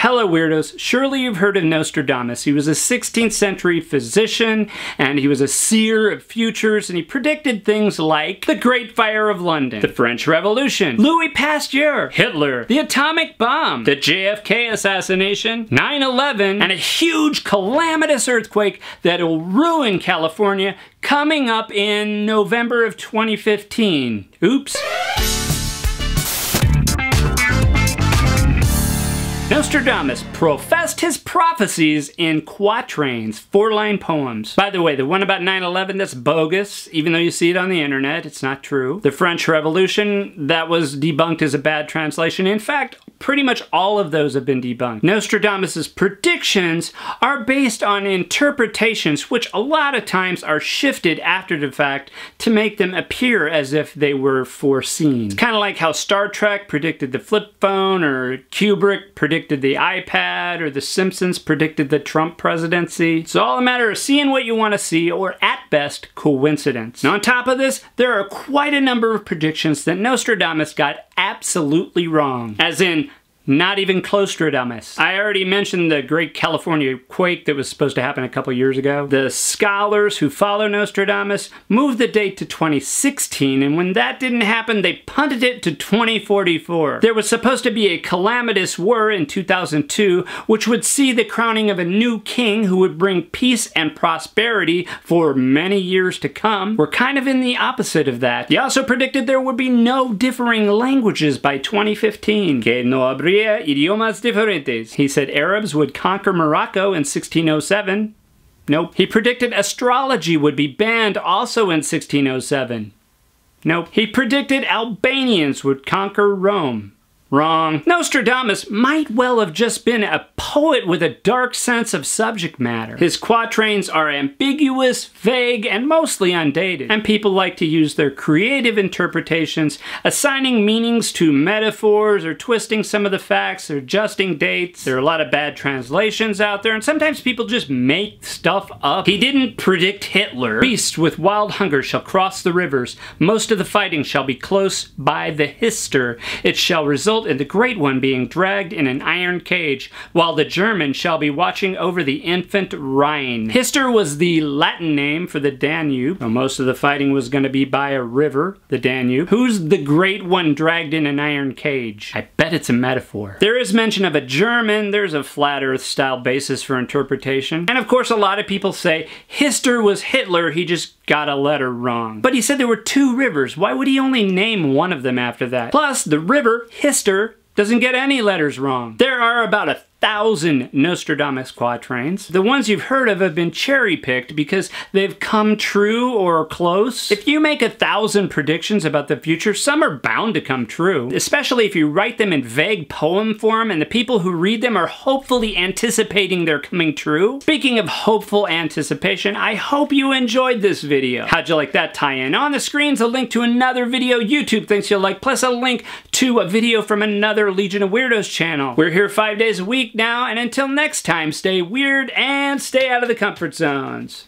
Hello Weirdos, surely you've heard of Nostradamus. He was a 16th century physician, and he was a seer of futures, and he predicted things like the Great Fire of London, the French Revolution, Louis Pasteur, Hitler, the atomic bomb, the JFK assassination, 9/11, and a huge calamitous earthquake that will ruin California coming up in November of 2015. Oops. Nostradamus professed his prophecies in quatrains, 4-line poems. By the way, the one about 9/11, that's bogus. Even though you see it on the internet, it's not true. The French Revolution, that was debunked as a bad translation. In fact, pretty much all of those have been debunked. Nostradamus's predictions are based on interpretations which a lot of times are shifted after the fact to make them appear as if they were foreseen. It's kind of like how Star Trek predicted the flip phone, or Kubrick predicted the iPad, or The Simpsons predicted the Trump presidency. It's all a matter of seeing what you want to see, or at best, coincidence. Now on top of this, there are quite a number of predictions that Nostradamus got absolutely wrong. As in, not even Clostradamus. I already mentioned the Great California Quake that was supposed to happen a couple years ago. The scholars who follow Nostradamus moved the date to 2016, and when that didn't happen, they punted it to 2044. There was supposed to be a calamitous war in 2002, which would see the crowning of a new king who would bring peace and prosperity for many years to come. We're kind of in the opposite of that. He also predicted there would be no differing languages by 2015. Que no habría idiomas diferentes. He said Arabs would conquer Morocco in 1607. Nope. He predicted astrology would be banned also in 1607. Nope. He predicted Albanians would conquer Rome. Wrong. Nostradamus might well have just been a poet with a dark sense of subject matter. His quatrains are ambiguous, vague, and mostly undated. And people like to use their creative interpretations, assigning meanings to metaphors, or twisting some of the facts, or adjusting dates. There are a lot of bad translations out there, and sometimes people just make stuff up. He didn't predict Hitler. Beasts with wild hunger shall cross the rivers. Most of the fighting shall be close by the Hister. It shall result in the Great One being dragged in an iron cage, while the German shall be watching over the infant Rhine. Hister was the Latin name for the Danube. Well, most of the fighting was going to be by a river, the Danube. Who's the Great One dragged in an iron cage? I bet it's a metaphor. There is mention of a German. There's a flat earth style basis for interpretation. And of course, a lot of people say Hister was Hitler, he just got a letter wrong. But he said there were 2 rivers. Why would he only name one of them after that? Plus, the river, Hister, doesn't get any letters wrong. There are about 1,000 Nostradamus quatrains. The ones you've heard of have been cherry-picked because they've come true or close. If you make 1,000 predictions about the future, some are bound to come true, especially if you write them in vague poem form and the people who read them are hopefully anticipating they're coming true. Speaking of hopeful anticipation, I hope you enjoyed this video. How'd you like that tie-in? On the screen's a link to another video YouTube thinks you'll like, plus a link to a video from another Legion of Weirdos channel. We're here 5 days a week now, and until next time, stay weird and stay out of the comfort zones.